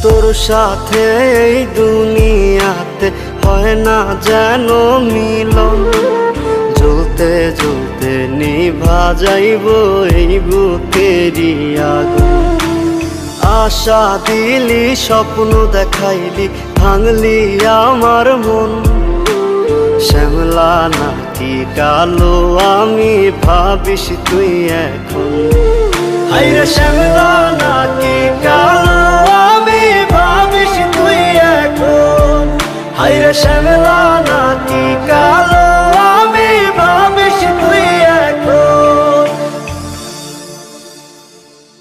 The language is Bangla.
তোর সাথে এই দুনিয়াতে হয় না যেন মিলন, জ্বলতে জ্বলতে নিভা যাইব এই বুকেরই আগুন। আশা দিলি, স্বপ্ন দেখাইলি, ভাঙলি আমার মন। শ্যামলা নাকি কালো আমি ভাবিস তুই এখন? হায়রে শ্যামলা